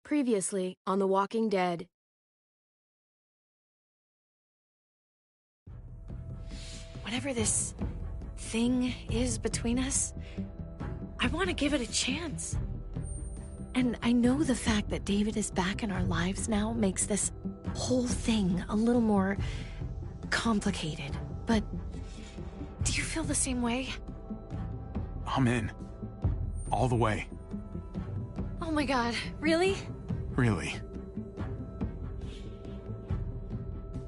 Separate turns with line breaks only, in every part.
Previously on The Walking Dead. Whatever this thing is between us, I want to give it a chance. And I know the fact that David is back in our lives now makes this whole thing a little more complicated. But do you feel the same way?
I'm in. All the way.
Oh my god, really?
Really.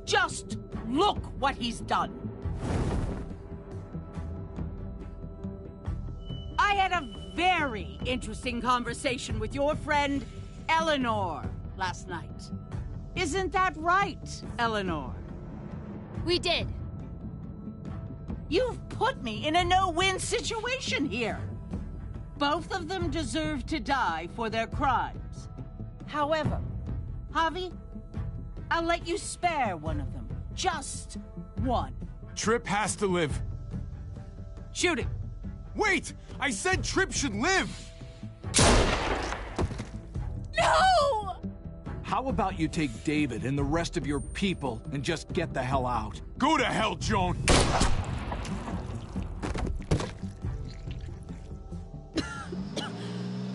Just look what he's done. I had a very interesting conversation with your friend Eleanor last night. Isn't that right, Eleanor?
We did.
You've put me in a no-win situation here. Both of them deserve to die for their crimes. However, Javi, I'll let you spare one of them. Just one.
Tripp has to live.
Shoot him.
Wait! I said Tripp should live!
No!
How about you take David and the rest of your people and just get the hell out?
Go to hell, Joan!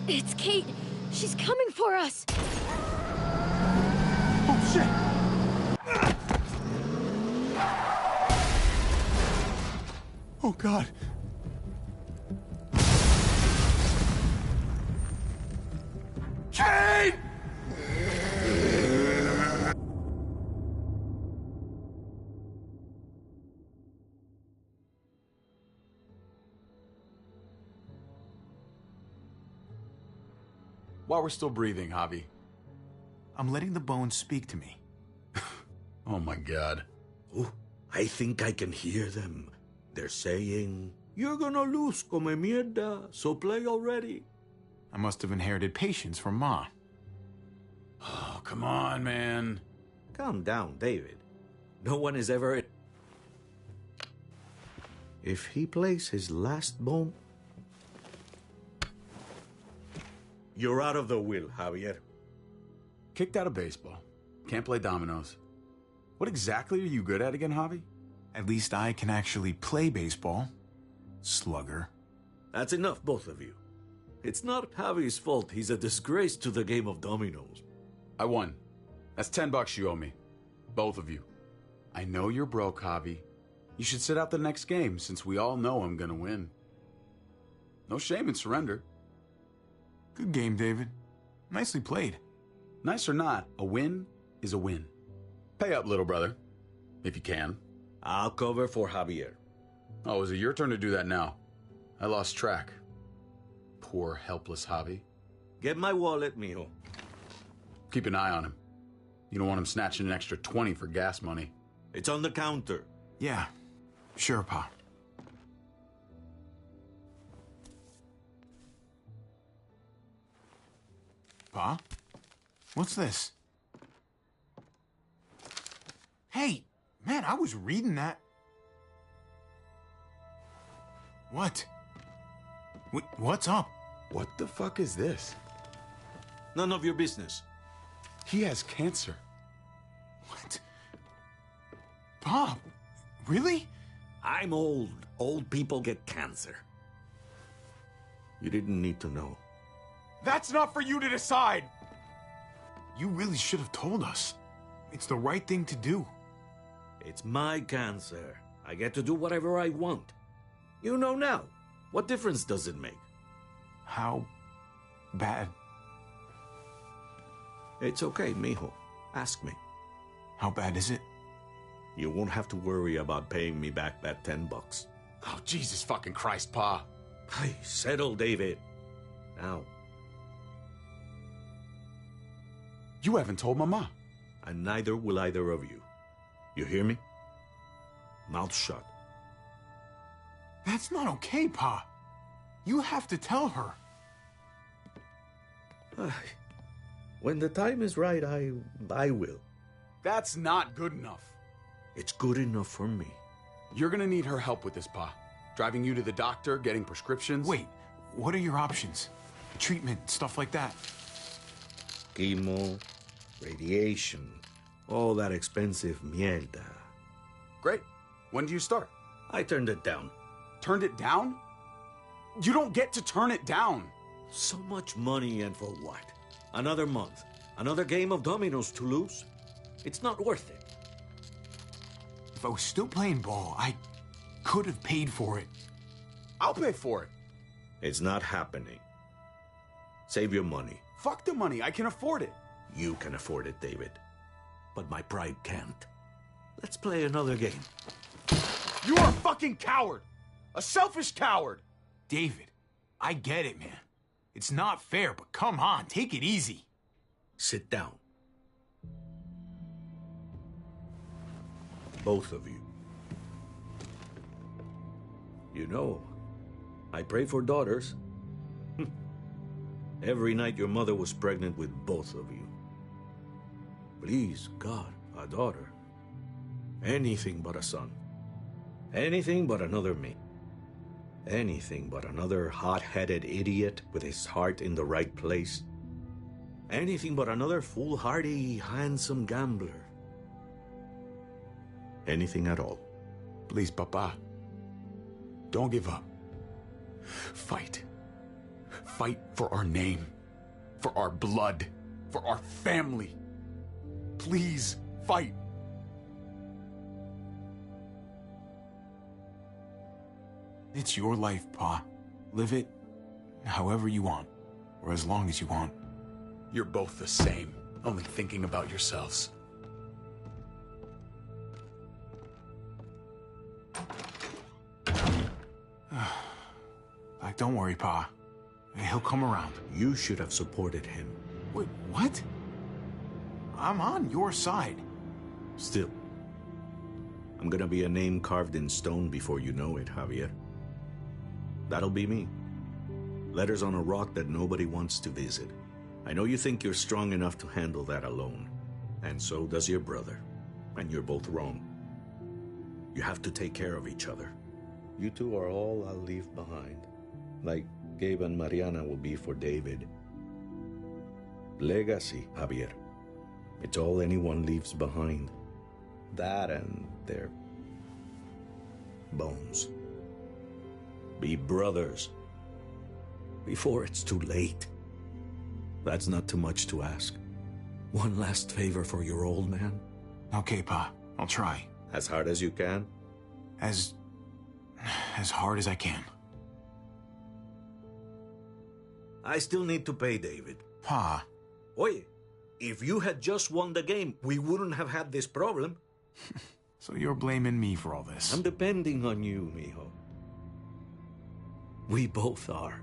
It's Kate. She's coming for us.
Oh, shit! Oh, God. Kate!
While we're still breathing, Javi.
I'm letting the bones speak to me.
Oh my god.
Oh, I think I can hear them. They're saying, "You're gonna lose, come mierda, so play already."
I must have inherited patience from Ma.
Oh, come on, man.
Calm down, David. No one is ever... If he plays his last bone... You're out of the will, Javier.
Kicked out of baseball. Can't play dominoes. What exactly are you good at again, Javi?
At least I can actually play baseball. Slugger.
That's enough, both of you. It's not Javi's fault he's a disgrace to the game of dominoes.
I won. That's $10 you owe me. Both of you. I know you're broke, Javi. You should sit out the next game, since we all know I'm gonna win. No shame in surrender.
Good game, David. Nicely played.
Nice or not, a win is a win. Pay up, little brother. If you can.
I'll cover for Javier.
Oh, is it your turn to do that now? I lost track. Poor, helpless Javi.
Get my wallet, mijo.
Keep an eye on him. You don't want him snatching an extra 20 for gas money.
It's on the counter.
Yeah. Sure, Pa. Pa? What's this? Hey, man, I was reading that. What? What's up?
What the fuck is this?
None of your business.
He has cancer.
What? Pa, really?
I'm old. Old people get cancer. You didn't need to know.
That's not for you to decide! You really should have told us. It's the right thing to do.
It's my cancer. I get to do whatever I want. You know now. What difference does it make?
How bad?
It's okay, mijo. Ask me.
How bad is it?
You won't have to worry about paying me back that $10.
Oh, Jesus fucking Christ, Pa.
Hey, settle, David. Now.
You haven't told Mama.
And neither will either of you. You hear me? Mouth shut.
That's not okay, Pa. You have to tell her.
When the time is right, I will.
That's not good enough.
It's good enough for me.
You're gonna need her help with this, Pa. Driving you to the doctor, getting prescriptions.
Wait, what are your options? Treatment, stuff like that.
Chemo, radiation, all that expensive mierda.
Great. When do you start?
I turned it down.
Turned it down? You don't get to turn it down.
So much money, and for what? Another month. Another game of dominoes to lose? It's not worth it.
If I was still playing ball, I could have paid for it.
I'll pay for it.
It's not happening. Save your money.
Fuck the money. I can afford it.
You can afford it, David. But my pride can't. Let's play another game.
You are a fucking coward. A selfish coward.
David, I get it, man. It's not fair, but come on, take it easy.
Sit down. Both of you. You know, I pray for daughters. Every night your mother was pregnant with both of you. Please, God, a daughter. Anything but a son. Anything but another me. Anything but another hot-headed idiot with his heart in the right place. Anything but another foolhardy, handsome gambler. Anything at all.
Please, Papa. Don't give up. Fight. Fight for our name. For our blood. For our family. Please, fight. It's your life, Pa. Live it however you want, or as long as you want.
You're both the same, only thinking about yourselves.
Like, don't worry, Pa. He'll come around.
You should have supported him.
Wait, what? I'm on your side.
Still, I'm gonna be a name carved in stone before you know it, Javier. That'll be me. Letters on a rock that nobody wants to visit. I know you think you're strong enough to handle that alone. And so does your brother. And you're both wrong. You have to take care of each other. You two are all I'll leave behind. Like Gabe and Mariana will be for David. Legacy, Javier. It's all anyone leaves behind. That and their bones. Be brothers. Before it's too late. That's not too much to ask. One last favor for your old man.
Okay, Pa. I'll try.
As hard as you can.
As hard as I can.
I still need to pay David.
Pa.
Oye, if you had just won the game, we wouldn't have had this problem.
So you're blaming me for all this?
I'm depending on you, mijo. We both are.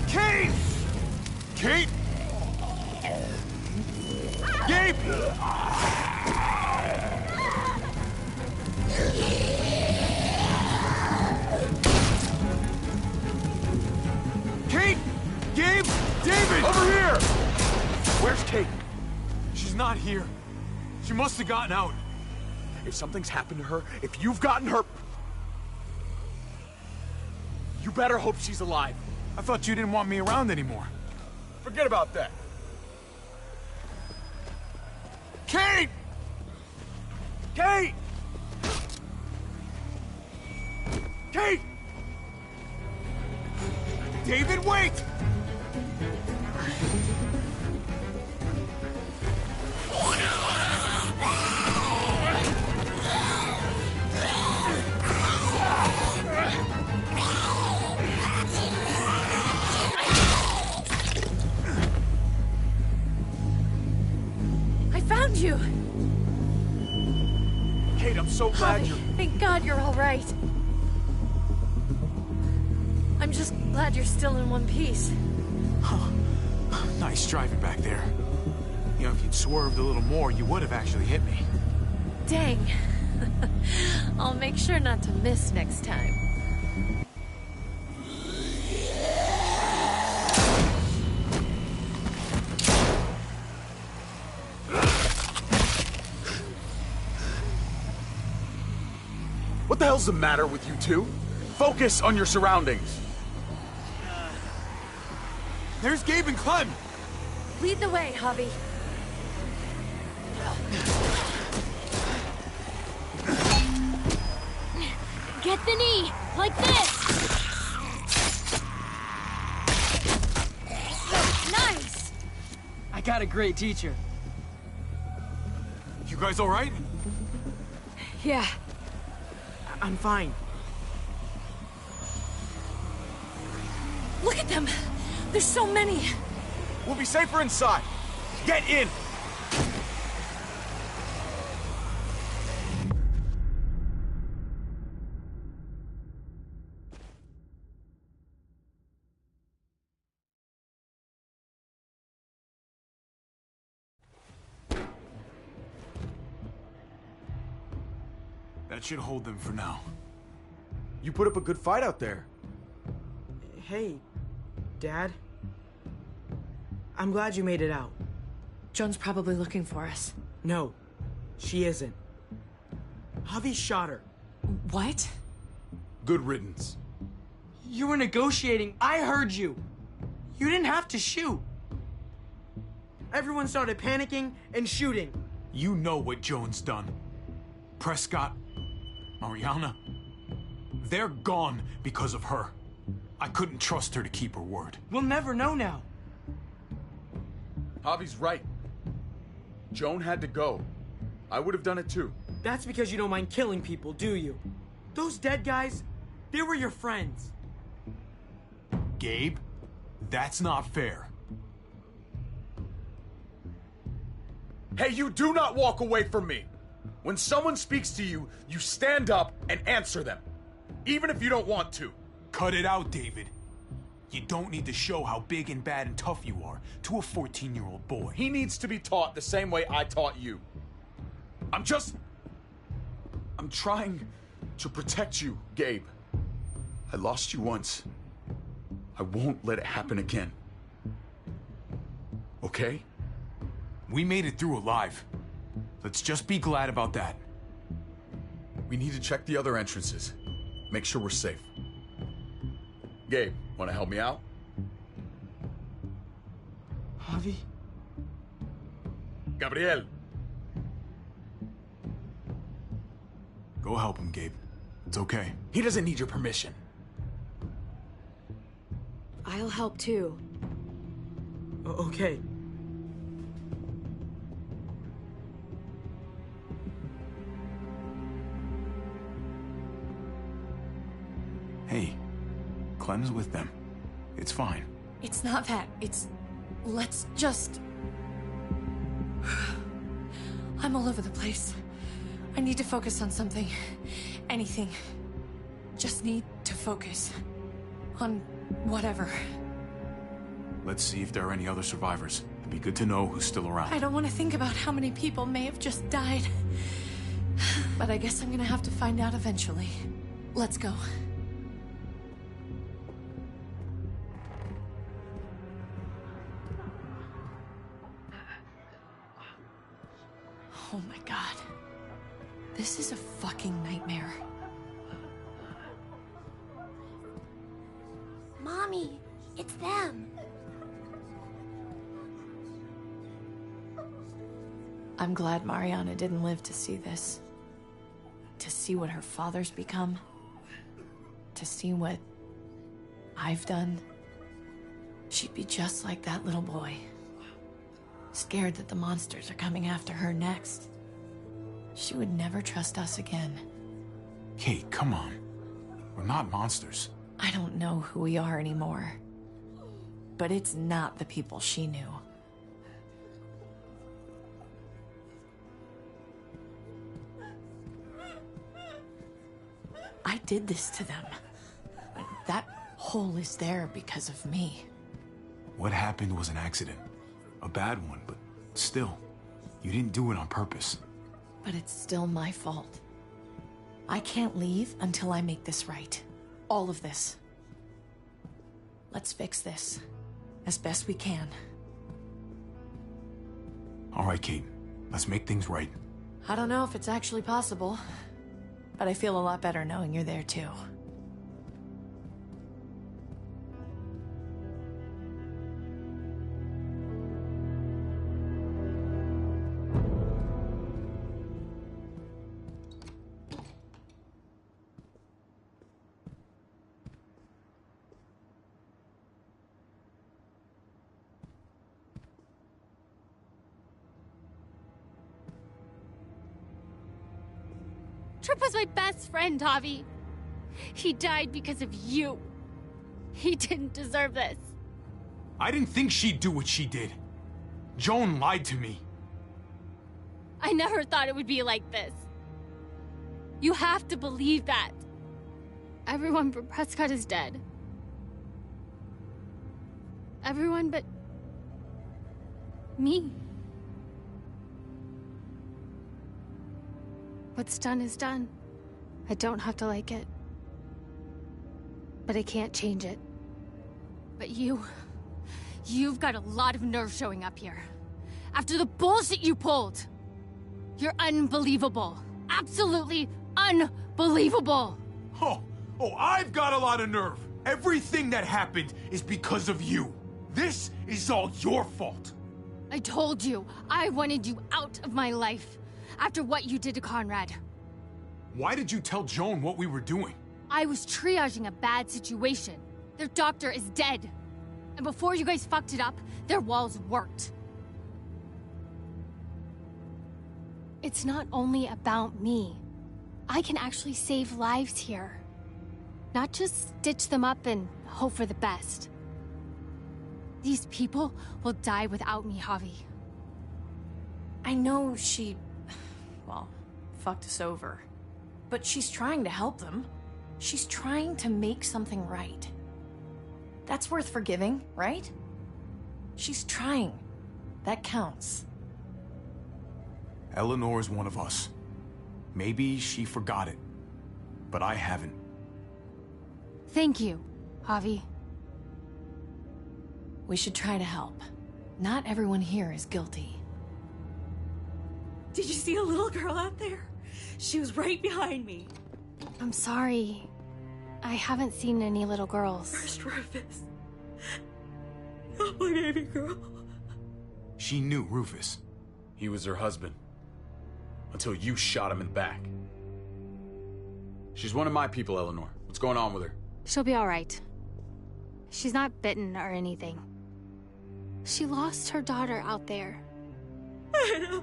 Kate! Kate! Gabe! Kate! Gabe! David!
Over here!
Where's Kate? She's not here. She must have gotten out.
If something's happened to her, if you've gotten her... You better hope she's alive.
I thought you didn't want me around anymore.
Forget about that.
Kate! Kate! Kate! David, wait!
I found you!
Kate, I'm so glad
Javi,
you're...
thank God you're all right. I'm just glad you're still in one piece.
Nice driving back there. You know, if you'd swerved a little more, you would have actually hit me.
Dang. I'll make sure not to miss next time.
What the hell's the matter with you two? Focus on your surroundings.
There's Gabe and Clem!
Lead the way, Javi.
Get the knee! Like this! Nice!
I got a great teacher.
You guys all right?
Yeah. I'm fine.
Look at them! There's so many!
We'll be safer inside. Get in!
That should hold them for now.
You put up a good fight out there.
Hey, Dad. I'm glad you made it out.
Joan's probably looking for us.
No, she isn't. Javi shot her.
What?
Good riddance.
You were negotiating. I heard you. You didn't have to shoot. Everyone started panicking and shooting.
You know what Joan's done. Prescott, Mariana, they're gone because of her. I couldn't trust her to keep her word.
We'll never know now.
Javi's right. Joan had to go. I would have done it too.
That's because you don't mind killing people, do you? Those dead guys, they were your friends.
Gabe, that's not fair.
Hey, you do not walk away from me. When someone speaks to you, you stand up and answer them. Even if you don't want to.
Cut it out, David. You don't need to show how big and bad and tough you are to a 14-year-old boy.
He needs to be taught the same way I taught you. I'm trying to protect you, Gabe.
I lost you once. I won't let it happen again. Okay?
We made it through alive. Let's just be glad about that.
We need to check the other entrances. Make sure we're safe. Gabe, want to help me out?
Javi?
Gabriel.
Go help him, Gabe. It's okay.
He doesn't need your permission.
I'll help too.
Okay.
Hey, Clem's with them. It's fine.
It's not that. Let's just... I'm all over the place. I need to focus on something. Anything. Just need to focus. On whatever.
Let's see if there are any other survivors. It'd be good to know who's still around.
I don't want to think about how many people may have just died. But I guess I'm gonna have to find out eventually. Let's go. Oh my This is a fucking nightmare.
Mommy, it's them.
I'm glad Mariana didn't live to see this. To see what her father's become. To see what I've done. She'd be just like that little boy. Scared that the monsters are coming after her next. She would never trust us again.
Kate, come on. We're not monsters.
I don't know who we are anymore. But it's not the people she knew. I did this to them. That hole is there because of me.
What happened was an accident. A bad one, but still, you didn't do it on purpose.
But it's still my fault. I can't leave until I make this right. All of this. Let's fix this. As best we can.
All right, Kate. Let's make things right.
I don't know if it's actually possible. But I feel a lot better knowing you're there too.
Tripp was my best friend, Javi. He died because of you. He didn't deserve this.
I didn't think she'd do what she did. Joan lied to me.
I never thought it would be like this. You have to believe that. Everyone but Prescott is dead. Everyone but me. What's done is done. I don't have to like it. But I can't change it. But you've got a lot of nerve showing up here. After the bullshit you pulled. You're unbelievable. Absolutely unbelievable.
Oh, I've got a lot of nerve. Everything that happened is because of you. This is all your fault.
I told you, I wanted you out of my life. After what you did to Conrad.
Why did you tell Joan what we were doing?
I was triaging a bad situation. Their doctor is dead. And before you guys fucked it up, their walls worked. It's not only about me. I can actually save lives here. Not just stitch them up and hope for the best. These people will die without me, Javi.
I know she... well, fucked us over. But she's trying to help them. She's trying to make something right. That's worth forgiving, right? She's trying. That counts.
Eleanor's one of us. Maybe she forgot it. But I haven't.
Thank you, Javi.
We should try to help. Not everyone here is guilty.
Did you see a little girl out there? She was right behind me.
I'm sorry. I haven't seen any little girls.
First Rufus. Not my baby girl.
She knew Rufus.
He was her husband. Until you shot him in the back.
She's one of my people, Eleanor. What's going on with her?
She'll be all right. She's not bitten or anything. She lost her daughter out there.
I know.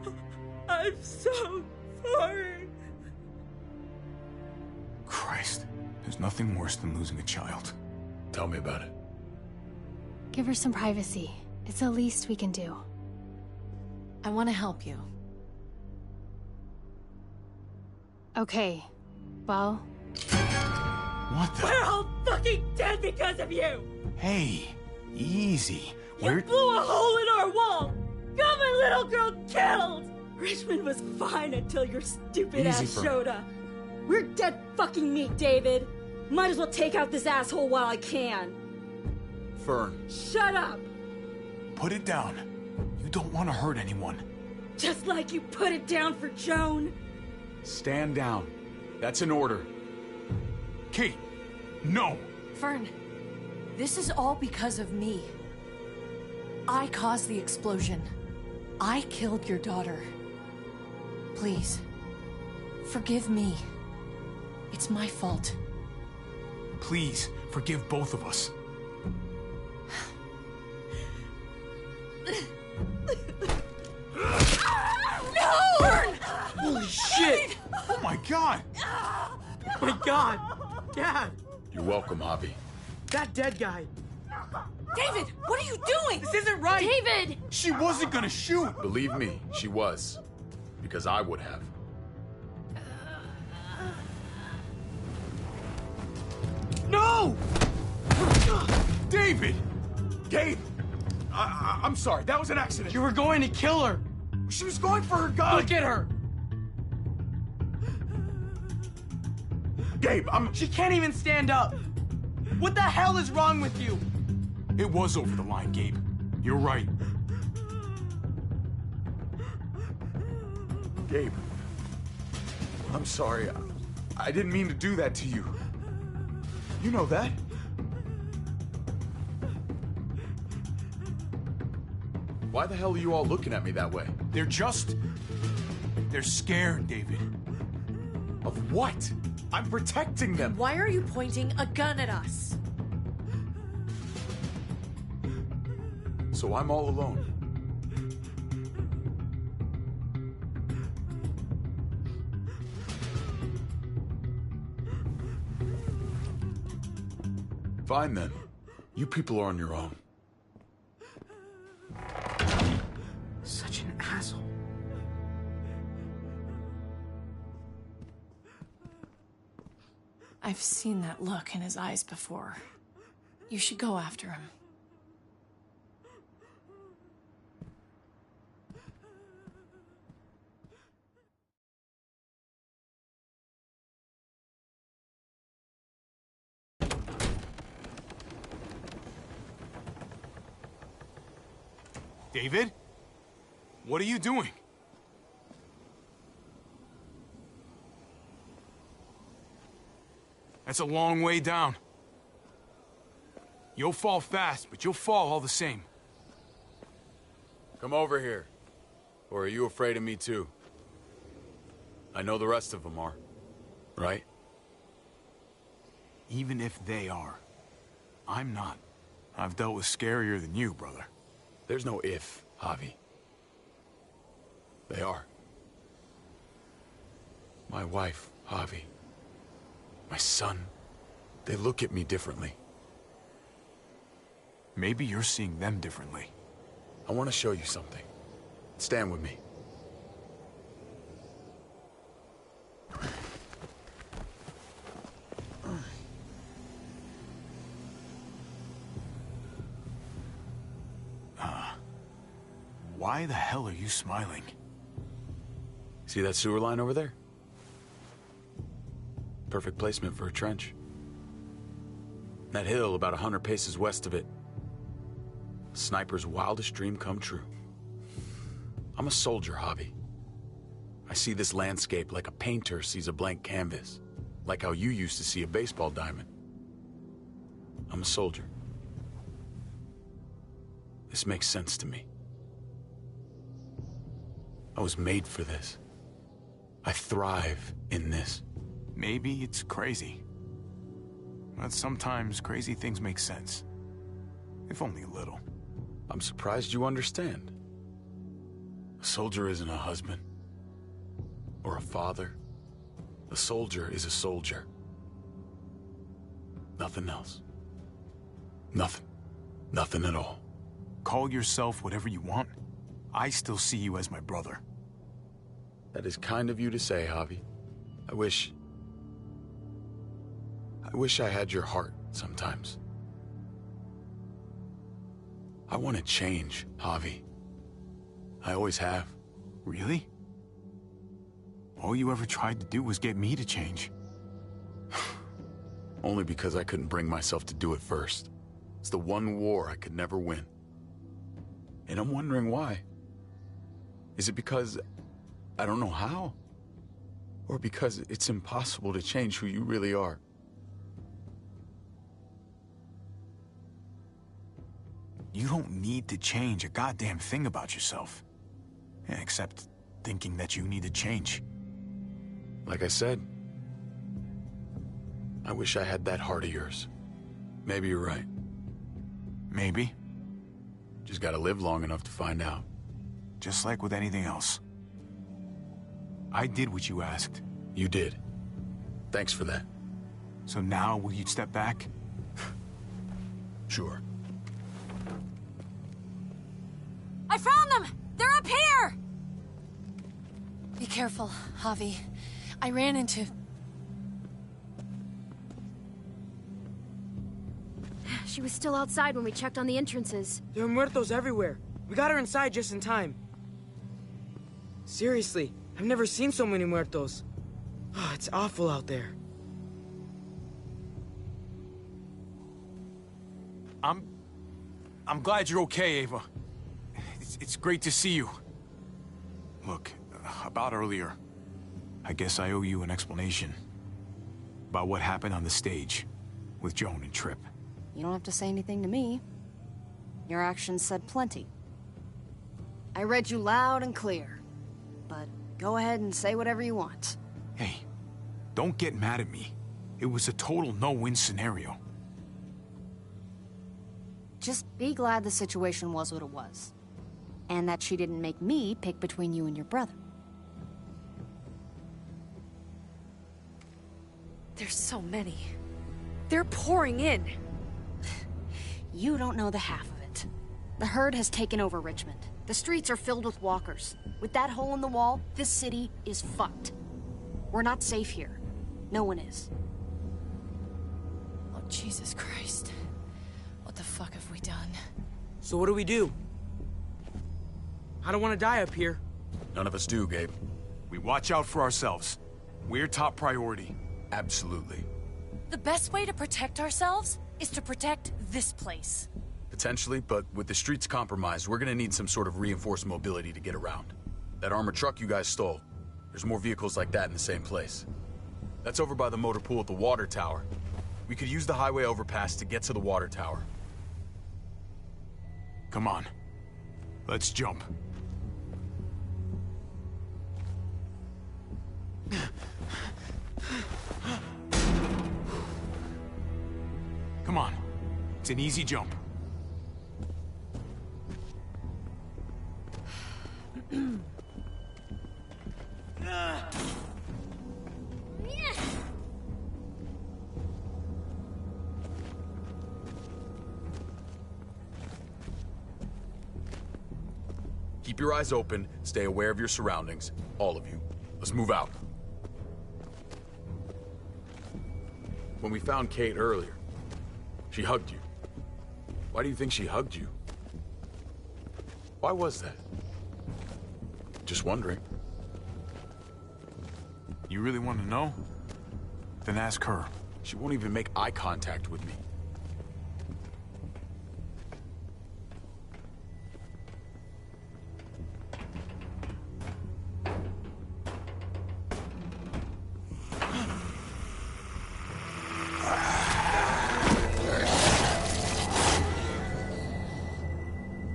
I'm so sorry.
Christ, there's nothing worse than losing a child.
Tell me about it.
Give her some privacy. It's the least we can do.
I want to help you.
Okay. Well...
What the...
We're all fucking dead because of you!
Hey, easy.
You blew a hole in our wall! Got my little girl killed! Richmond was fine until your stupid ass showed up. We're dead fucking meat, David. Might as well take out this asshole while I can.
Fern.
Shut up!
Put it down. You don't want to hurt anyone.
Just like you put it down for Joan.
Stand down. That's an order.
Kate, no!
Fern, this is all because of me. I caused the explosion. I killed your daughter. Please, forgive me. It's my fault.
Please, forgive both of us.
No! Fern!
Holy shit!
Oh my God!
My God! Dad!
You're welcome, Javi.
That dead guy!
David, what are you doing?
This isn't right!
David!
She wasn't gonna shoot!
Believe me, she was. Because I would have.
No! David!
Gabe! I'm sorry, that was an accident.
You were going to kill her!
She was going for her gun!
Look at her!
Gabe,
She can't even stand up! What the hell is wrong with you?
It was over the line, Gabe. You're right.
Gabe. I'm sorry. I didn't mean to do that to you. You know that.
Why the hell are you all looking at me that way?
They're scared, David.
Of what? I'm protecting them.
Why are you pointing a gun at us?
So I'm all alone. Fine then. You people are on your own.
Such an asshole.
I've seen that look in his eyes before. You should go after him.
David? What are you doing? That's a long way down. You'll fall fast, but you'll fall all the same.
Come over here. Or are you afraid of me too? I know the rest of them are. Right?
Even if they are, I'm not. I've dealt with scarier than you, brother.
There's no if, Javi. They are. My wife, Javi. My son. They look at me differently.
Maybe you're seeing them differently.
I want to show you something. Stand with me.
Why the hell are you smiling?
See that sewer line over there? Perfect placement for a trench. That hill about 100 paces west of it. Sniper's wildest dream come true. I'm a soldier, Javi. I see this landscape like a painter sees a blank canvas. Like how you used to see a baseball diamond. I'm a soldier. This makes sense to me. I was made for this. I thrive in this.
Maybe it's crazy. But sometimes crazy things make sense. If only a little.
I'm surprised you understand. A soldier isn't a husband. Or a father. A soldier is a soldier. Nothing else. Nothing. Nothing at all.
Call yourself whatever you want. I still see you as my brother.
That is kind of you to say, Javi. I wish I had your heart sometimes. I want to change, Javi. I always have.
Really? All you ever tried to do was get me to change.
Only because I couldn't bring myself to do it first. It's the one war I could never win. And I'm wondering why. Is it because I don't know how? or because it's impossible to change who you really are.
You don't need to change a goddamn thing about yourself. Yeah, except thinking that you need to change.
Like I said, I wish I had that heart of yours. Maybe you're right.
Maybe.
Just gotta live long enough to find out.
Just like with anything else. I did what you asked.
You did. Thanks for that.
So now, will you step back?
Sure.
I found them! They're up here! Be careful, Javi. I ran into...
She was still outside when we checked on the entrances.
There are muertos everywhere. We got her inside just in time. Seriously, I've never seen so many muertos. Oh, it's awful out there.
I'm glad you're okay, Ava. It's great to see you. Look, about earlier, I guess I owe you an explanation about what happened on the stage with Joan and Tripp.
You don't have to say anything to me. Your actions said plenty. I read you loud and clear. But go ahead and say whatever you want.
Hey, don't get mad at me. It was a total no-win scenario.
Just be glad the situation was what it was. And that she didn't make me pick between you and your brother.
There's so many. They're pouring in.
You don't know the half of it. The herd has taken over Richmond. The streets are filled with walkers. With that hole in the wall, this city is fucked. We're not safe here. No one is.
Oh, Jesus Christ. What the fuck have we done?
So what do? I don't want to die up here.
None of us do, Gabe.
We watch out for ourselves. We're top priority.
Absolutely.
The best way to protect ourselves is to protect this place.
Potentially, but with the streets compromised, we're gonna need some sort of reinforced mobility to get around. That armored truck you guys stole, there's more vehicles like that in the same place. That's over by the motor pool at the water tower. We could use the highway overpass to get to the water tower.
Come on. Let's jump. Come on. It's an easy jump.
Keep your eyes open, stay aware of your surroundings, all of you. Let's move out. When we found Kate earlier, she hugged you. Why do you think she hugged you? Why was that? Just wondering.
You really want to know? Then ask her.
She won't even make eye contact with me.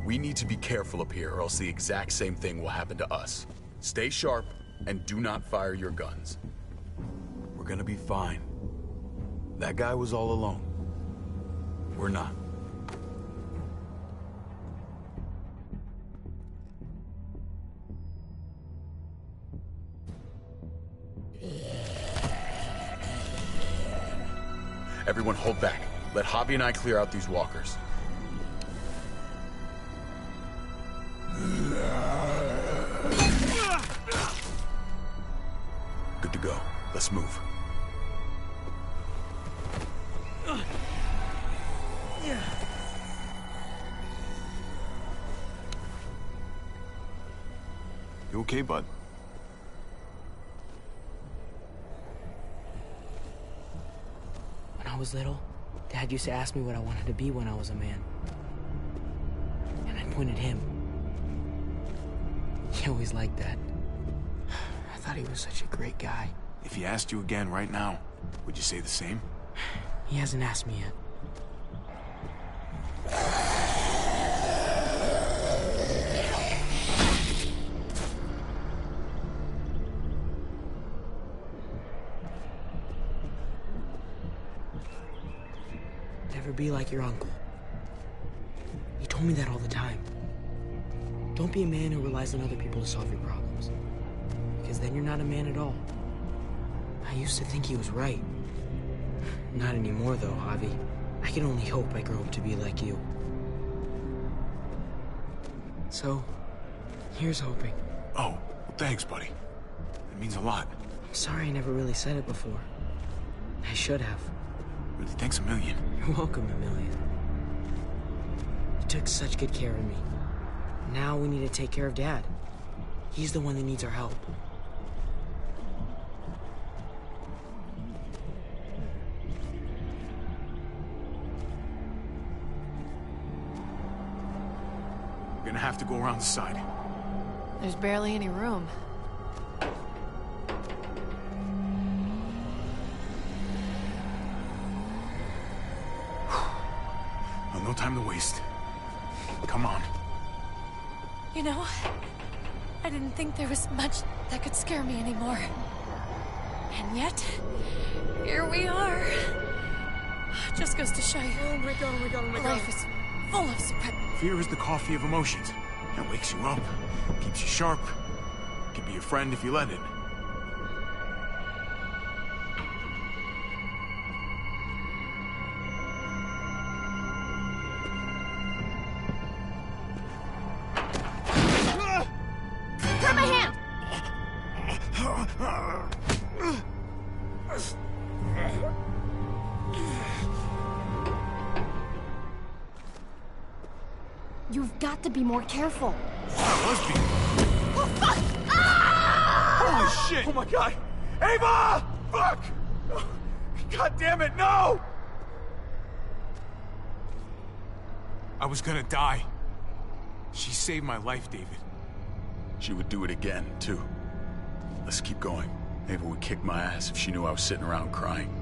We need to be careful up here, or else the exact same thing will happen to us. Stay sharp, and do not fire your guns. We're gonna be fine. That guy was all alone. We're not. Everyone hold back. Let Javi and I clear out these walkers. Good to go. Let's move.
You okay, bud?
When I was little, Dad used to ask me what I wanted to be when I was a man. And I'd point at him. He always liked that. I thought he was such a great guy.
If he asked you again right now, would you say the same?
He hasn't asked me yet. Never be like your uncle. He told me that all the time. Don't be a man who relies on other people to solve your problems. Because then you're not a man at all. I used to think he was right. Not anymore, though, Javi. I can only hope I grow up to be like you. So, here's hoping.
Oh, well, thanks, buddy. It means a lot.
I'm sorry I never really said it before. I should have.
Really, thanks a million.
You're welcome, Emilian. You took such good care of me. Now we need to take care of Dad. He's the one that needs our help.
We're gonna have to go around the side.
There's barely any room.
Well, no time to waste. Come on.
You know, I didn't think there was much that could scare me anymore. And yet, here we are. Just goes to show you.
Oh my god.
Life is full of surprise.
Fear is the coffee of emotions. It wakes you up, keeps you sharp. Can be your friend if you let it.
Grab my hand! You've got to be more careful.
Lesbian.
Oh, fuck! Ah!
Holy shit!
Oh my god! Ava! Fuck! God damn it, no!
I was gonna die. She saved my life, David.
She would do it again, too. Let's keep going. Ava would kick my ass if she knew I was sitting around crying.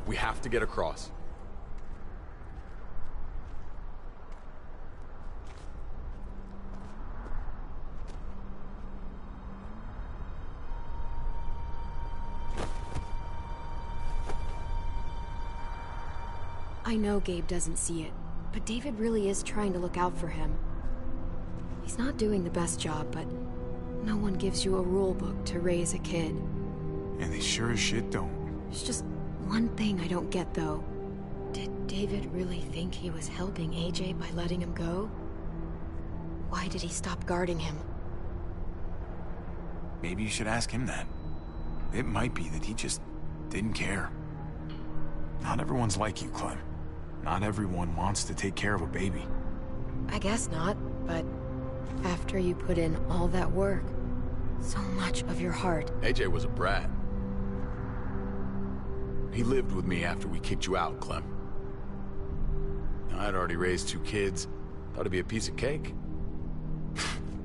We have to get across.
I know Gabe doesn't see it, but David really is trying to look out for him. He's not doing the best job, but no one gives you a rule book to raise a kid.
And they sure as shit don't.
There's just one thing I don't get, though. Did David really think he was helping AJ by letting him go? Why did he stop guarding him?
Maybe you should ask him that. It might be that he just didn't care. Not everyone's like you, Clem. Not everyone wants to take care of a baby.
I guess not, but after you put in all that work, so much of your heart...
AJ was a brat. He lived with me after we kicked you out, Clem. I'd already raised 2 kids. Thought it'd be a piece of cake.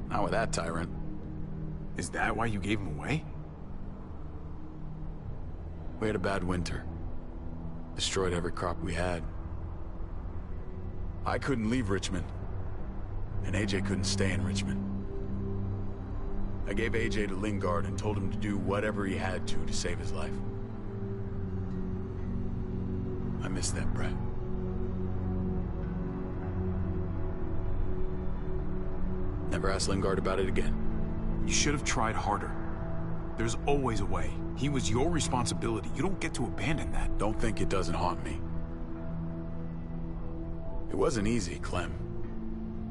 Not with that tyrant.
Is that why you gave him away?
We had a bad winter. Destroyed every crop we had. I couldn't leave Richmond. And AJ couldn't stay in Richmond. I gave AJ to Lingard and told him to do whatever he had to save his life. I miss that brat. Never asked Lingard about it again.
You should have tried harder. There's always a way. He was your responsibility. You don't get to abandon that.
Don't think it doesn't haunt me. It wasn't easy, Clem.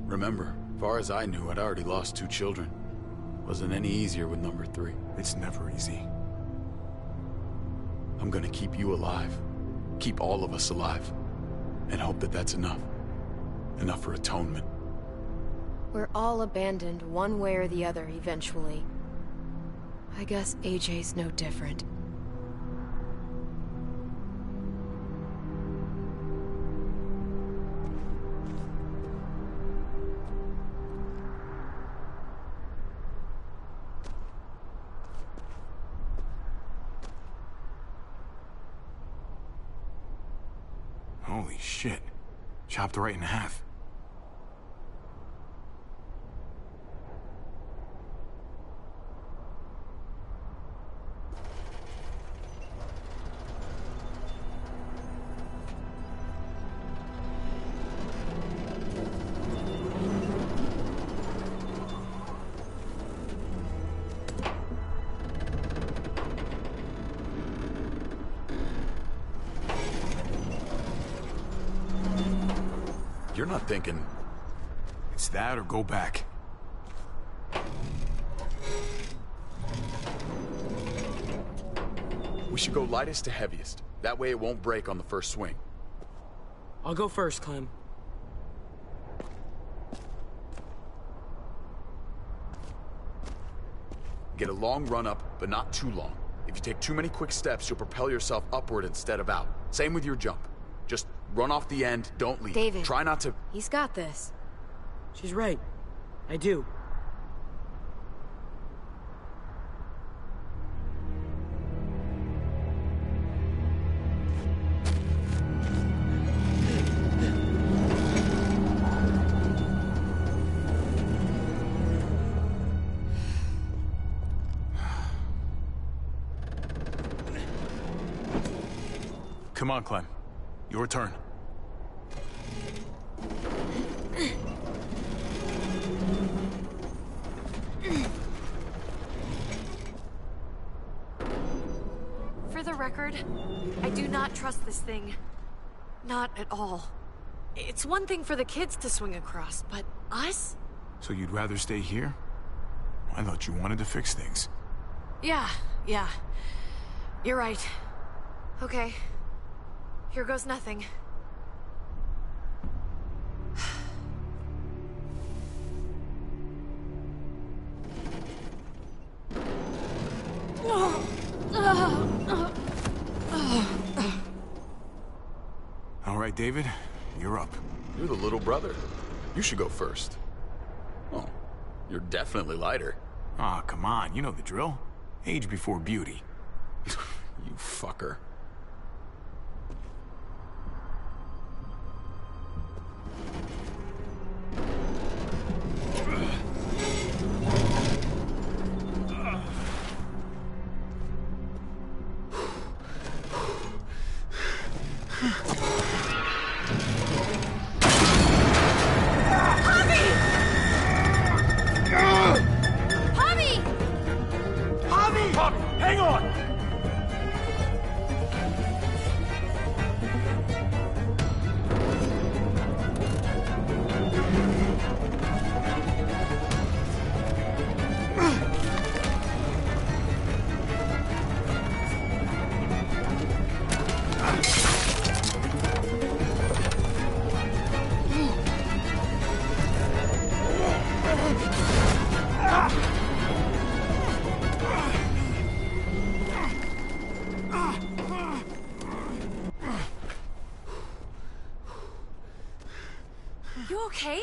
Remember, far as I knew, I'd already lost 2 children. Wasn't any easier with number 3.
It's never easy.
I'm gonna keep you alive. Keep all of us alive. And hope that that's enough. Enough for atonement.
We're all abandoned one way or the other eventually. I guess AJ's no different.
shit. Chopped right in half.
You're not thinking...
It's that or go back.
We should go lightest to heaviest. That way it won't break on the first swing.
I'll go first, Clem.
Get a long run up, but not too long. If you take too many quick steps, you'll propel yourself upward instead of out. Same with your jump. Just run off the end, don't leave.
David.
Try not to...
He's got this.
She's right. I do.
Come on, Clem. Your turn.
For the record, I do not trust this thing. Not at all. It's one thing for the kids to swing across, but us?
So you'd rather stay here? I thought you wanted to fix things.
Yeah. You're right. Okay. Here goes nothing.
All right, David, you're up.
You're the little brother. You should go first. Oh, you're definitely lighter.
Ah, come on, you know the drill. Age before beauty.
You fucker.
Hang on!
You okay?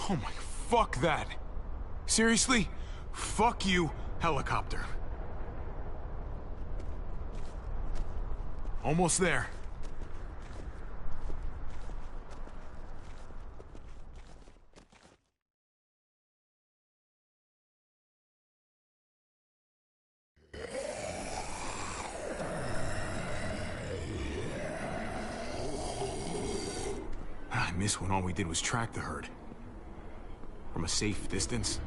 Oh my, fuck that. Seriously? Fuck you, helicopter. Almost there. I miss when all we did was track the herd. From a safe distance.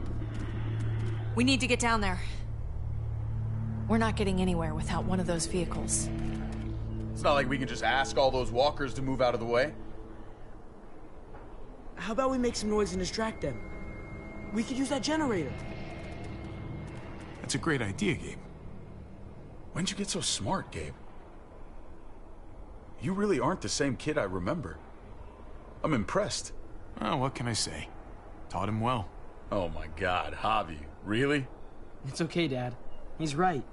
We need to get down there. We're not getting anywhere without one of those vehicles.
It's not like we can just ask all those walkers to move out of the way.
How about we make some noise and distract them? We could use that generator.
That's a great idea, Gabe.
When'd you get so smart, Gabe? You really aren't the same kid I remember. I'm impressed.
Oh, what can I say? Taught him well.
Oh my God, Javi, really?
It's okay, Dad. He's right.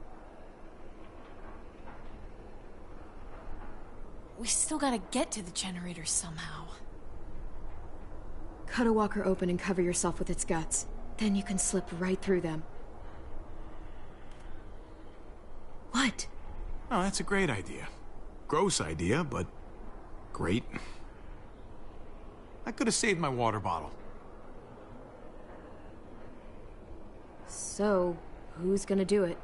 We still gotta get to the generator somehow.
Cut a walker open and cover yourself with its guts. Then you can slip right through them. What?
Oh, that's a great idea. Gross idea, but great. I could have saved my water bottle.
So, who's gonna do it?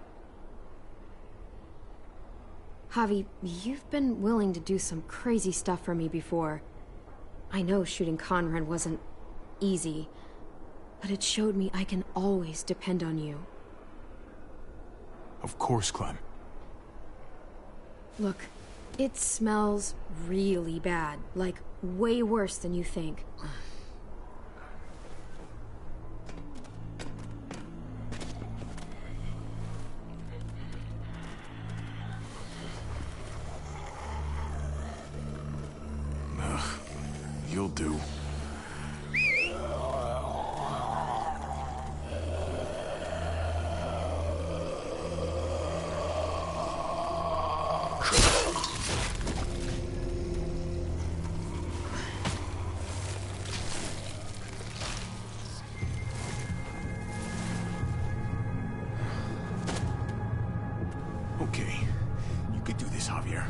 Javi, you've been willing to do some crazy stuff for me before. I know shooting Conrad wasn't easy, but it showed me I can always depend on you.
Of course, Clem.
Look, it smells really bad, like way worse than you think.
You'll do. Okay, you could do this, Javier.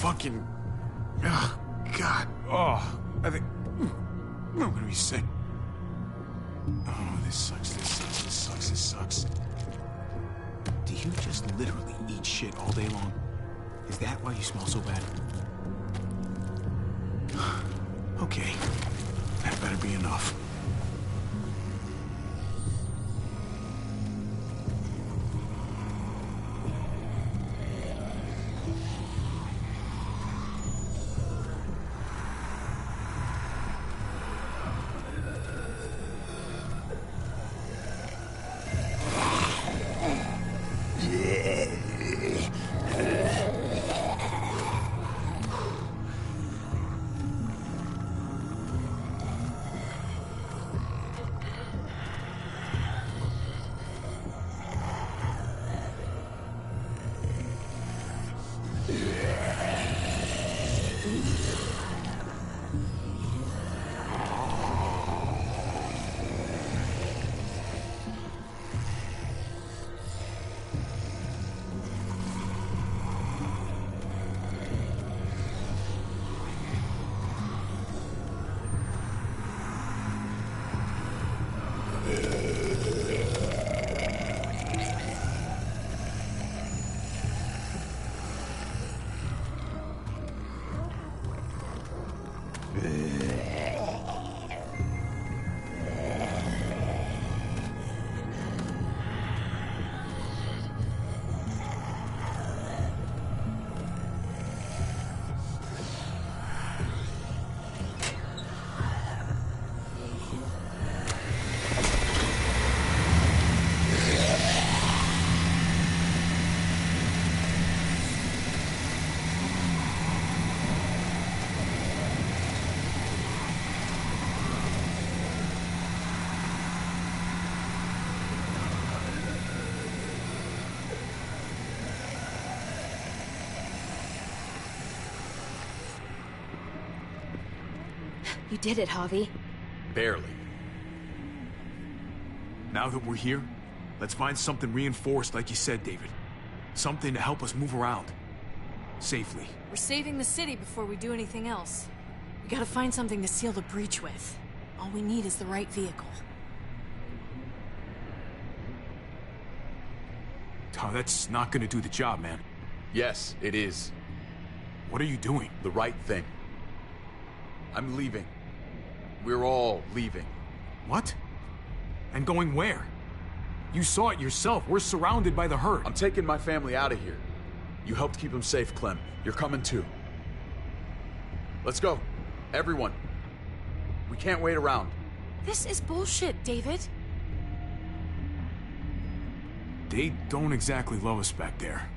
Fucking... Oh, God. Oh, I think... I'm gonna be sick. Oh, this sucks, this sucks, this sucks, this sucks. Do you just literally eat shit all day long? Is that why you smell so bad? Okay. That better be enough.
You did it, Javi.
Barely.
Now that we're here, let's find something reinforced like you said, David. Something to help us move around. Safely.
We're saving the city before we do anything else. We gotta find something to seal the breach with. All we need is the right vehicle.
Oh, that's not gonna do the job, man.
Yes, it is.
What are you doing?
The right thing. I'm leaving. We're all leaving.
What? And going where? You saw it yourself. We're surrounded by the herd.
I'm taking my family out of here. You helped keep them safe, Clem. You're coming too. Let's go. Everyone. We can't wait around.
This is bullshit, David.
They don't exactly love us back there.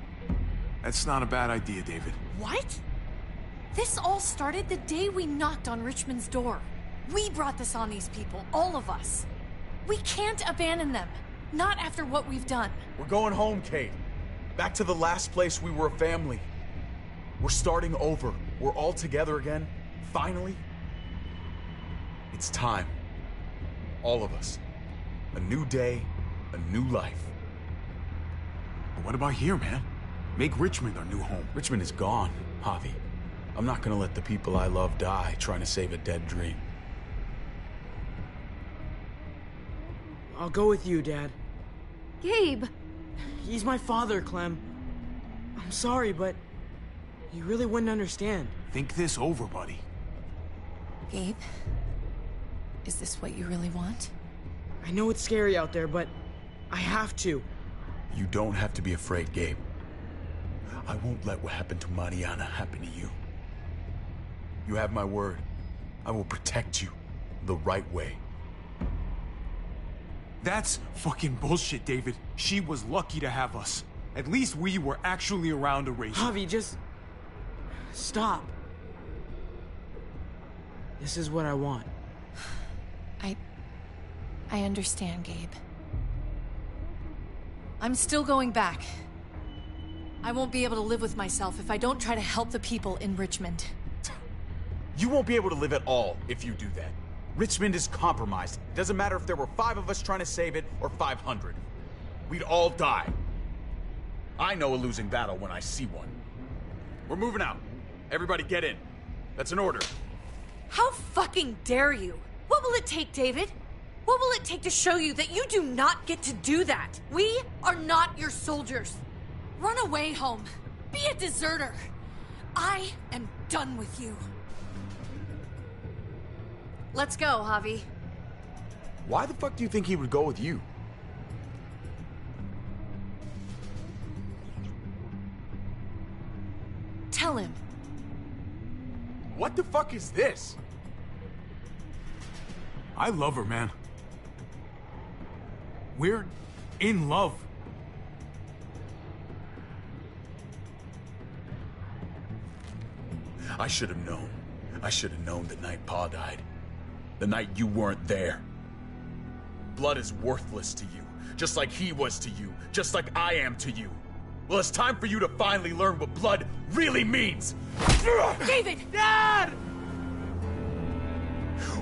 That's not a bad idea, David.
What? This all started the day we knocked on Richmond's door. We brought this on these people, all of us. We can't abandon them. Not after what we've done.
We're going home, Kate. Back to the last place we were a family. We're starting over. We're all together again. Finally. It's time. All of us. A new day, a new life.
But what about here, man? Make Richmond our new home.
Richmond is gone, Javi. I'm not gonna let the people I love die trying to save a dead dream.
I'll go with you, Dad.
Gabe!
He's my father, Clem. I'm sorry, but you really wouldn't understand.
Think this over, buddy.
Gabe? Is this what you really want?
I know it's scary out there, but I have to.
You don't have to be afraid, Gabe. I won't let what happened to Mariana happen to you. You have my word. I will protect you the right way.
That's fucking bullshit, David. She was lucky to have us. At least we were actually around to raise her.
Javi, just... stop. This is what I want.
I understand, Gabe. I'm still going back. I won't be able to live with myself if I don't try to help the people in Richmond.
You won't be able to live at all if you do that. Richmond is compromised. It doesn't matter if there were 5 of us trying to save it or 500. We'd all die. I know a losing battle when I see one. We're moving out. Everybody get in. That's an order.
How fucking dare you? What will it take, David? What will it take to show you that you do not get to do that? We are not your soldiers. Run away home. Be a deserter. I am done with you. Let's go, Javi.
Why the fuck do you think he would go with you?
Tell him.
What the fuck is this?
I love her, man. We're in love.
I should have known. I should have known the night Pa died. The night you weren't there. Blood is worthless to you, just like he was to you, just like I am to you. Well, it's time for you to finally learn what blood really means.
David!
Dad!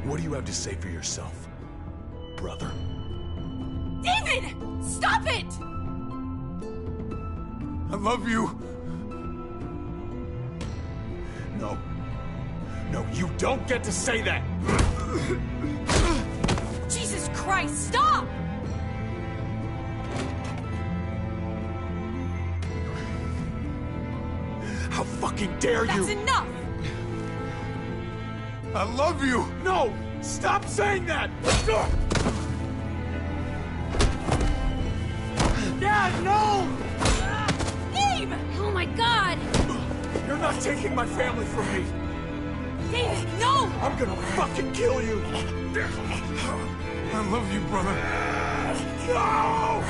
What do you have to say for yourself, brother?
David! Stop it!
I love you.
No. No, you don't get to say that!
Jesus Christ, stop!
How fucking dare you!
That's enough!
I love you!
No! Stop saying that! Dad, no!
Gabe!
Oh my god!
You're not taking my family from me!
David, no!
I'm gonna fucking kill you!
I love you, brother.
No!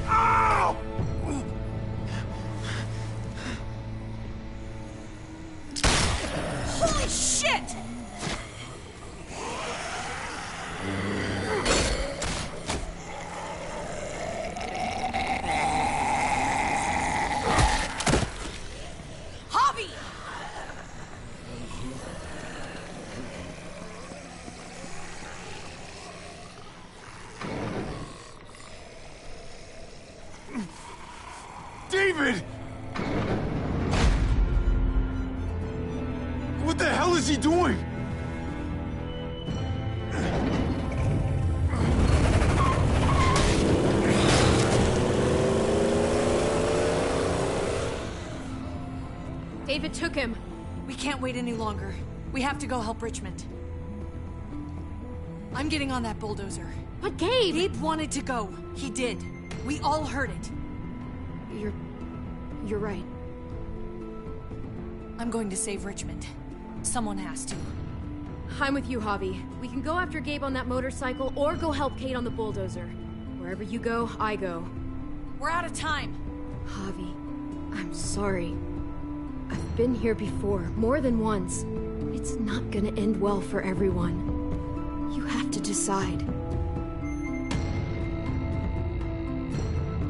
Ow!
Holy shit! Javi!
David! What the hell is he doing?
David took him.
We can't wait any longer. We have to go help Richmond. I'm getting on that bulldozer.
But Gabe!
Gabe wanted to go. He did. We all heard it.
You're right.
I'm going to save Richmond. Someone has to.
I'm with you, Javi. We can go after Gabe on that motorcycle or go help Kate on the bulldozer. Wherever you go, I go.
We're out of time.
Javi, I'm sorry. I've been here before, more than once. It's not gonna end well for everyone. You have to decide.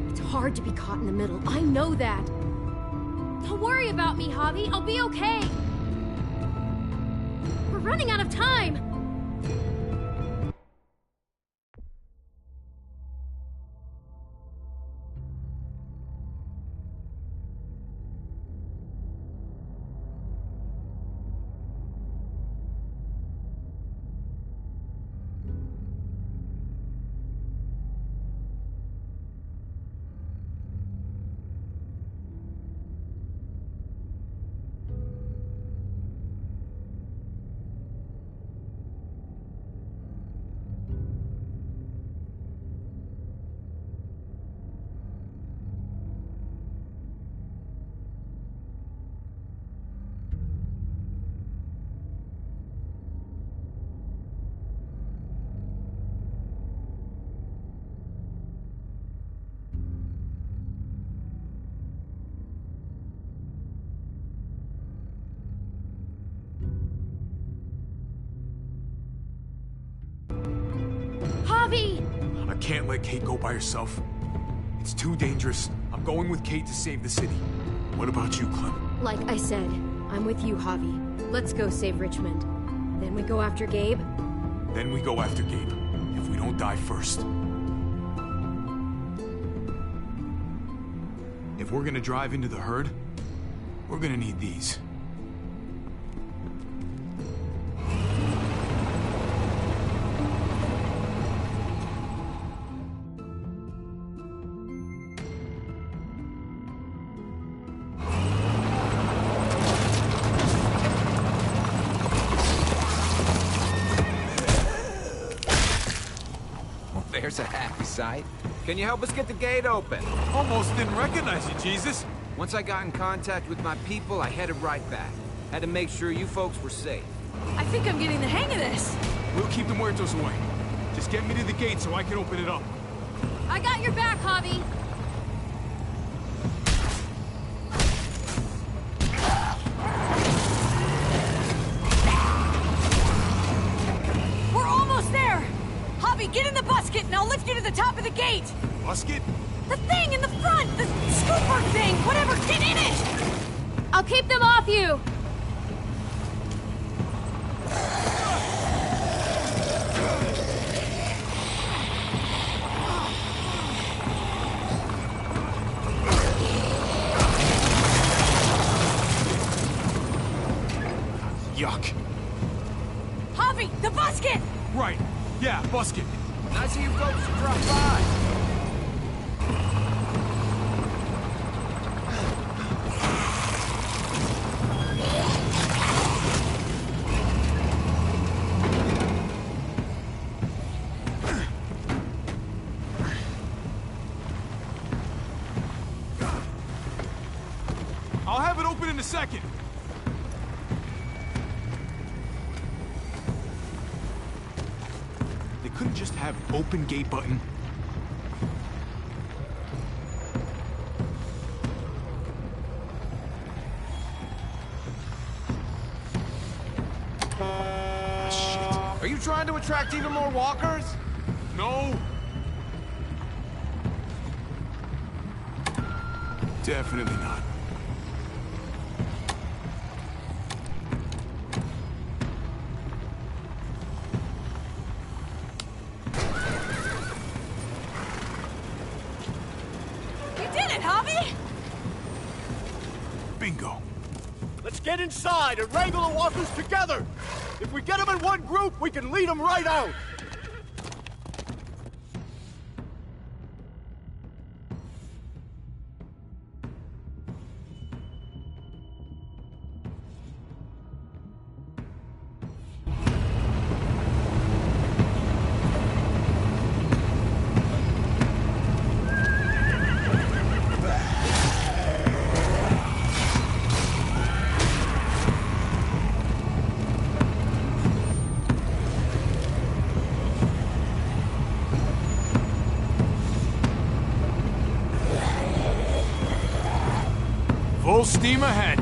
It's hard to be caught in the middle. I know that. Don't worry about me, Javi. I'll be okay.
running out of time!
I can't let Kate go by herself. It's too dangerous. I'm going with Kate to save the city. What about you, Clem?
Like I said, I'm with you, Javi. Let's go save Richmond. Then we go after Gabe?
Then we go after Gabe. If we don't die first. If we're gonna drive into the herd, we're gonna need these.
There's a happy sight. Can you help us get the gate open?
Almost didn't recognize you, Jesus.
Once I got in contact with my people, I headed right back. Had to make sure you folks were safe.
I think I'm getting the hang of this.
We'll keep the muertos away. Just get me to the gate so I can open it up.
I got your back, Javi.
We're almost there! Javi, get in the busket and I'll lift you to the top of the gate!
Busket?
The thing in the front! The scooper thing! Whatever! Get in it!
I'll keep them off you!
Yuck.
Javi, the busket!
Right. Yeah, busket.
Nice of you folks to drop by.
I'll have it open in a second. They couldn't just have an open gate button. Ah, shit.
Are you trying to attract even more walkers?
No. Definitely not. Bingo.
Let's get inside and wrangle the walkers together! If we get them in one group, we can lead them right out!
Full steam ahead.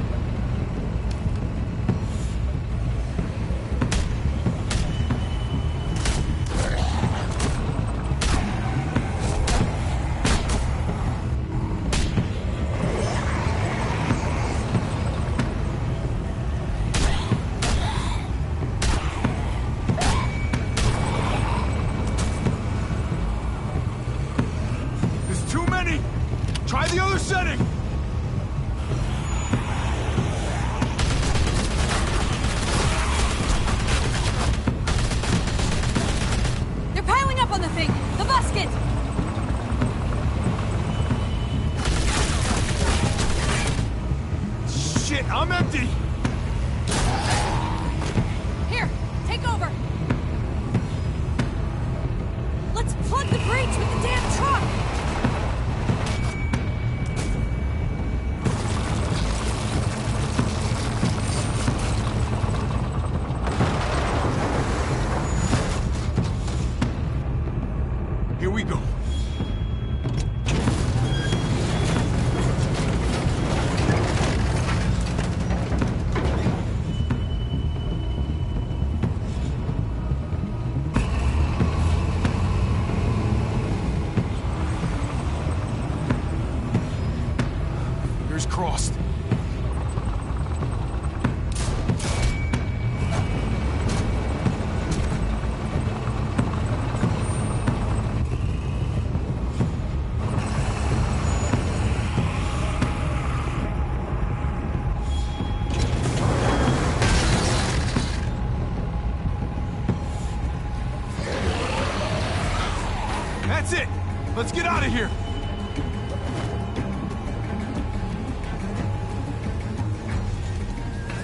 That's it! Let's get out of here!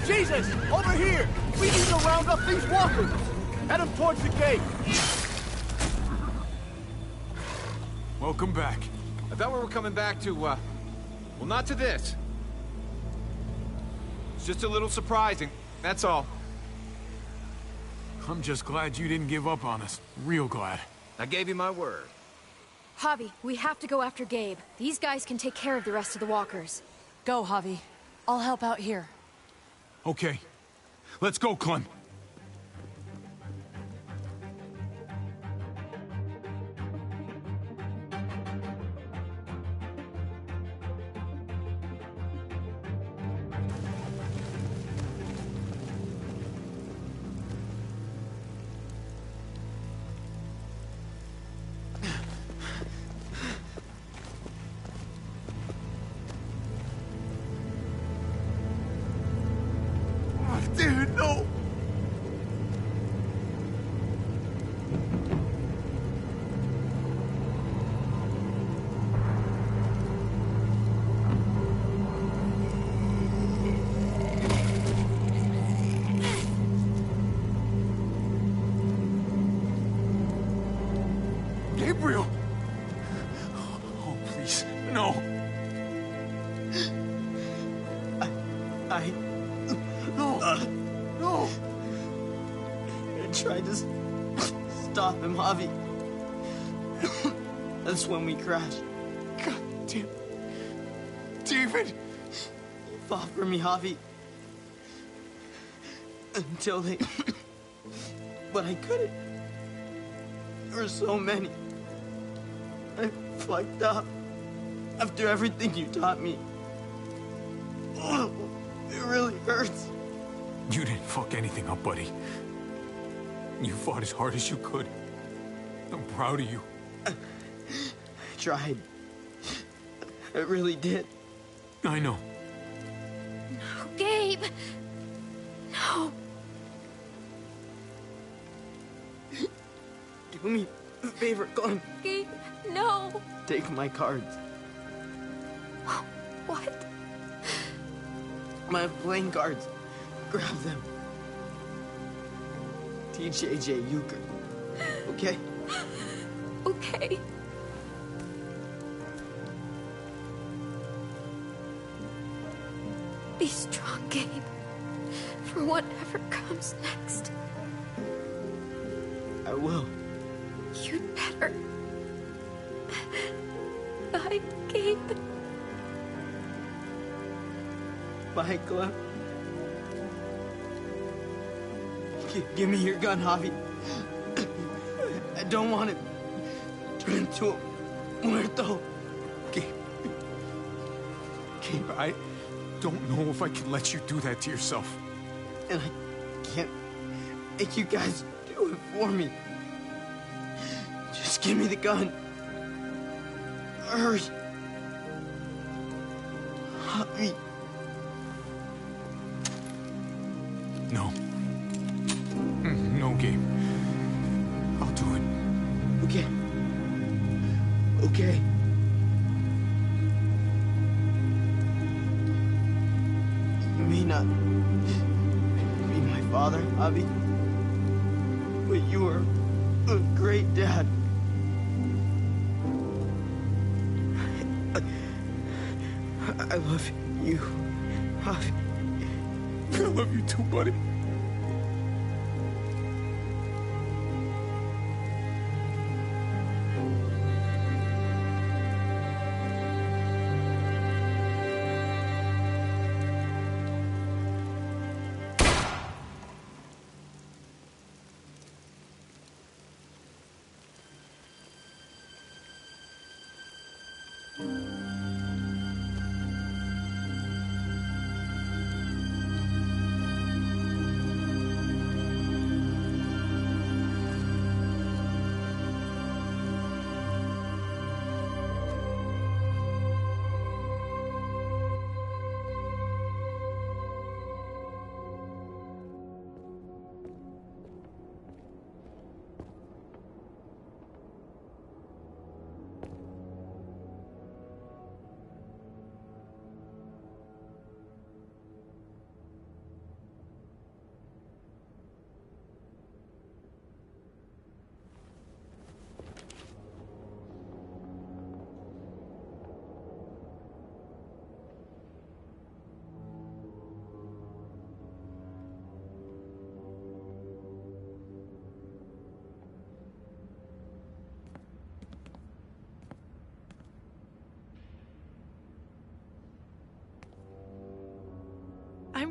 Jesus! Over here! We need to round up these walkers! Head them towards the gate!
Welcome back.
I thought we were coming back to, well, not to this. It's just a little surprising, that's all.
I'm just glad you didn't give up on us. Real glad.
I gave you my word.
Javi, we have to go after Gabe. These guys can take care of the rest of the walkers.
Go, Javi. I'll help out here.
Okay. Let's go, Clem.
Dude, no!
Gabriel! Oh, please, no!
No! I tried to stop him, Javi. That's when we crashed.
God damn. David!
He fought for me, Javi. Until they... But I couldn't. There were so many. I fucked up. After everything you taught me. Oh, it really hurts.
You didn't fuck anything up, buddy. You fought as hard as you could. I'm proud of you.
I tried. I really did.
I know.
No, Gabe! No!
Do me a favor, Clem.
Gabe, no!
Take my cards.
What?
My playing cards. Grab them. Teach AJ euchre. Okay?
Okay. Be strong, Gabe. For whatever comes next.
I will.
You'd better. Bye, Gabe.
Bye, Clem. Give me your gun, Javi. I don't want it turn into a muerto.
Gabe, I don't know if I can let you do that to yourself.
And I can't make you guys do it for me. Just give me the gun. Hurry. Javi.
No. No, Gabe. I'll do it.
Okay. Okay. You may not be my father, Javi, but you are a great dad. I love you, Javi.
I love you too, buddy.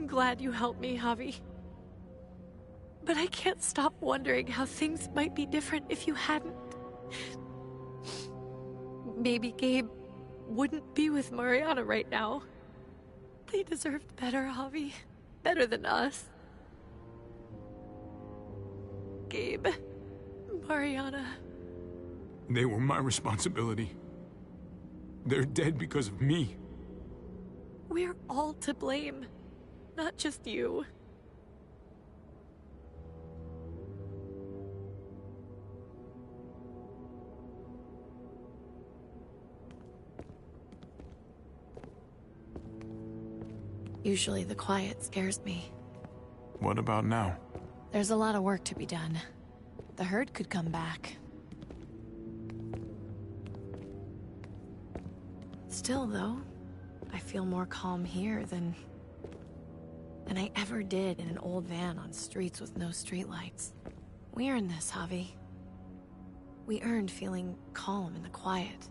I'm glad you helped me, Javi. But I can't stop wondering how things might be different if you hadn't. Maybe Gabe wouldn't be with Mariana right now. They deserved better, Javi. Better than us. Gabe, Mariana.
They were my responsibility. They're dead because of me.
We're all to blame, not just you. Usually the quiet scares me.
What about now?
There's a lot of work to be done. The herd could come back. Still, though, I feel more calm here than I ever did in an old van on streets with no streetlights. We earned this, Javi. We earned feeling calm in the quiet.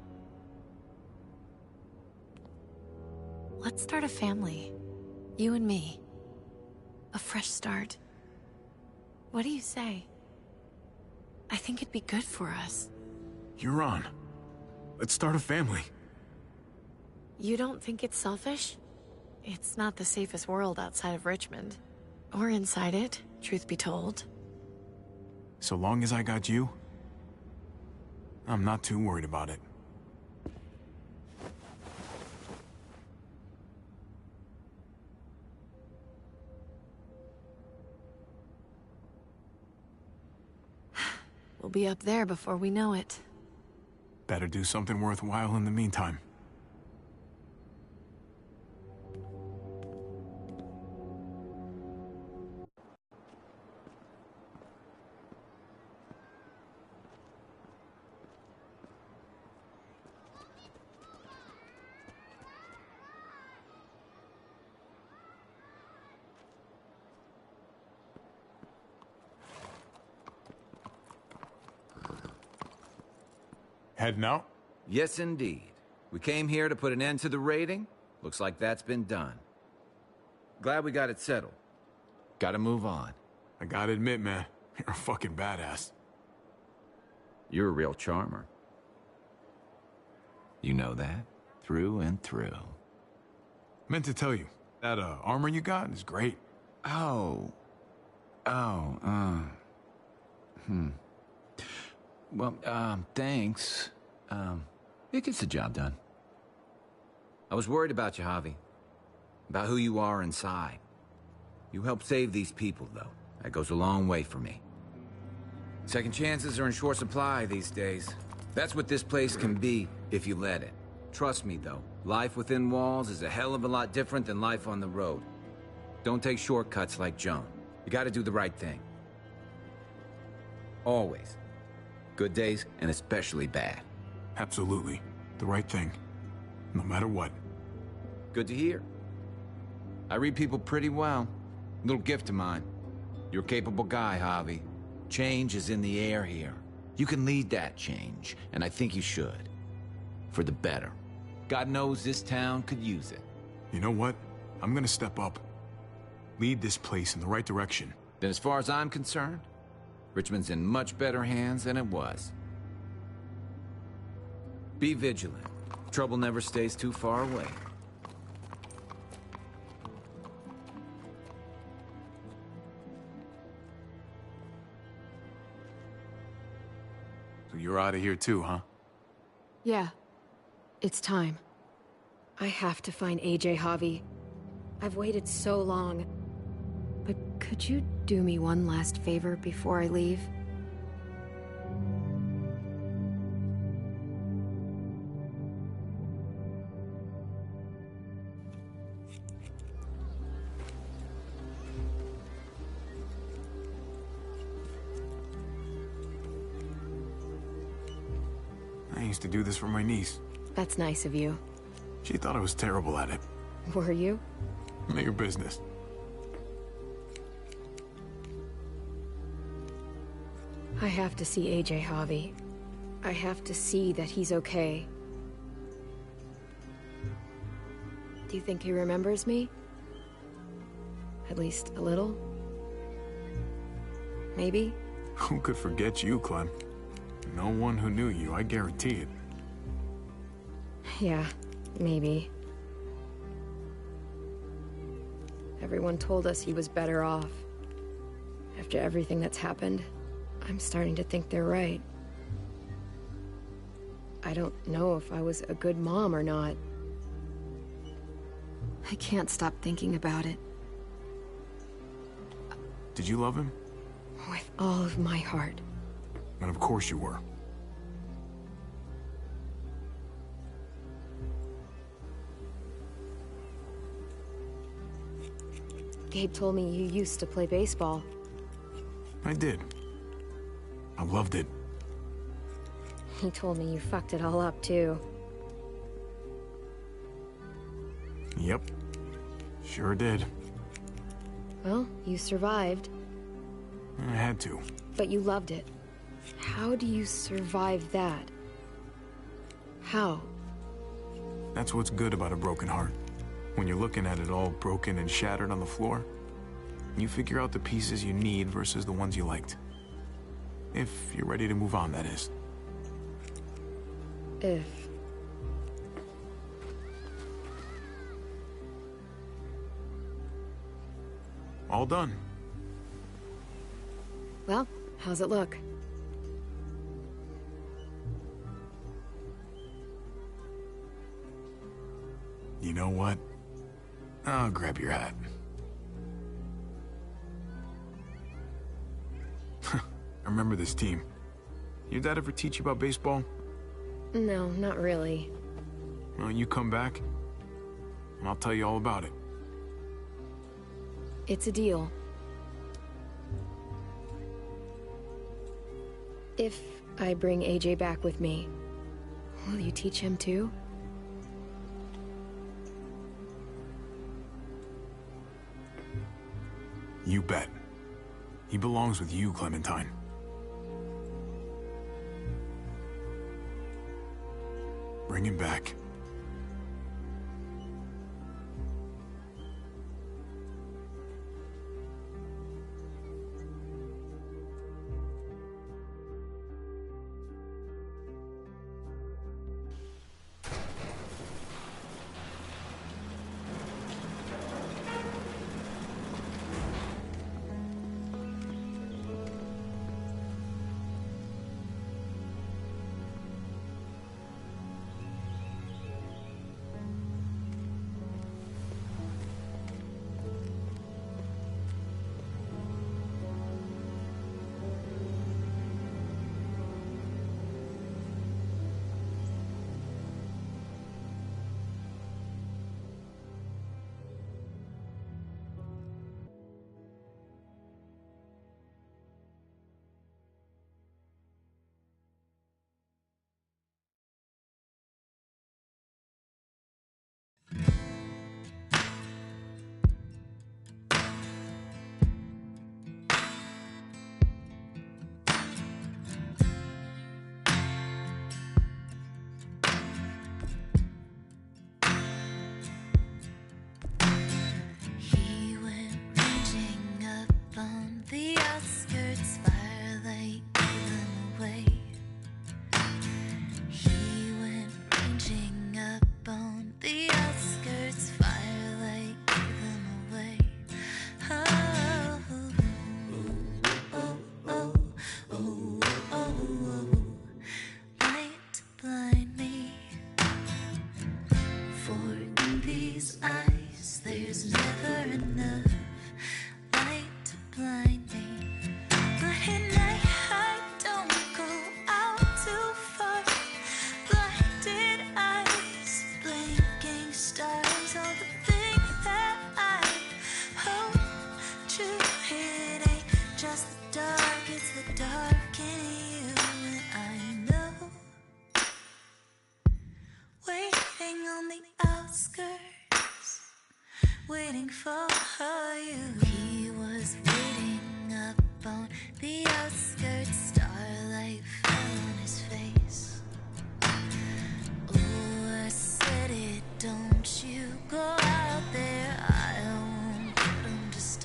Let's start a family. You and me. A fresh start. What do you say? I think it'd be good for us.
You're on. Let's start a family.
You don't think it's selfish? It's not the safest world outside of Richmond. Or inside it, truth be told.
So long as I got you, I'm not too worried about it.
We'll be up there before we know it.
Better do something worthwhile in the meantime. Heading out?
Yes, indeed. We came here to put an end to the raiding. Looks like that's been done. Glad we got it settled. Gotta move on.
I gotta admit, man, you're a fucking badass.
You're a real charmer. You know that? Through and through.
Meant to tell you, that armor you got is great.
Oh. Well, thanks. It gets the job done. I was worried about you, Javi. About who you are inside. You helped save these people, though. That goes a long way for me. Second chances are in short supply these days. That's what this place can be, if you let it. Trust me, though. Life within walls is a hell of a lot different than life on the road. Don't take shortcuts like Joan. You gotta do the right thing. Always. Good days, and especially bad.
Absolutely. The right thing. No matter what.
Good to hear. I read people pretty well. Little gift of mine. You're a capable guy, Javi. Change is in the air here. You can lead that change, and I think you should. For the better. God knows this town could use it.
You know what? I'm gonna step up. Lead this place in the right direction.
Then as far as I'm concerned, Richmond's in much better hands than it was. Be vigilant. Trouble never stays too far away.
So you're out of here too, huh?
Yeah. It's time. I have to find AJ, Javi. I've waited so long. But could you do me one last favor before I leave?
I used to do this for my niece.
That's nice of you.
She thought I was terrible at it.
Were you?
None of your business.
I have to see AJ, Javi. I have to see that he's okay. Do you think he remembers me? At least a little? Maybe?
Who could forget you, Clem? No one who knew you, I guarantee it.
Yeah, maybe. Everyone told us he was better off. After everything that's happened, I'm starting to think they're right. I don't know if I was a good mom or not. I can't stop thinking about it.
Did you love him?
With all of my heart.
And of course you were.
Gabe told me you used to play baseball.
I did. I loved it.
He told me you fucked it all up, too.
Yep. Sure did.
Well, you survived.
I had to.
But you loved it. How do you survive that? How?
That's what's good about a broken heart. When you're looking at it all broken and shattered on the floor, you figure out the pieces you need versus the ones you liked. If you're ready to move on, that is.
If.
All done.
Well, how's it look?
You know what? I'll grab your hat. I remember this team. Your dad ever teach you about baseball?
No, not really.
Well, you come back, and I'll tell you all about it.
It's a deal. If I bring AJ back with me, will you teach him too?
You bet. He belongs with you, Clementine. Bring him back.
Waiting for you. He was waiting up on the outskirts. Starlight fell on his face. Oh, I said it, don't you go out there. I won't put him to stop.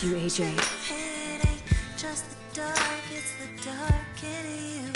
you, AJ.
It ain't just the dark, it's the dark in you.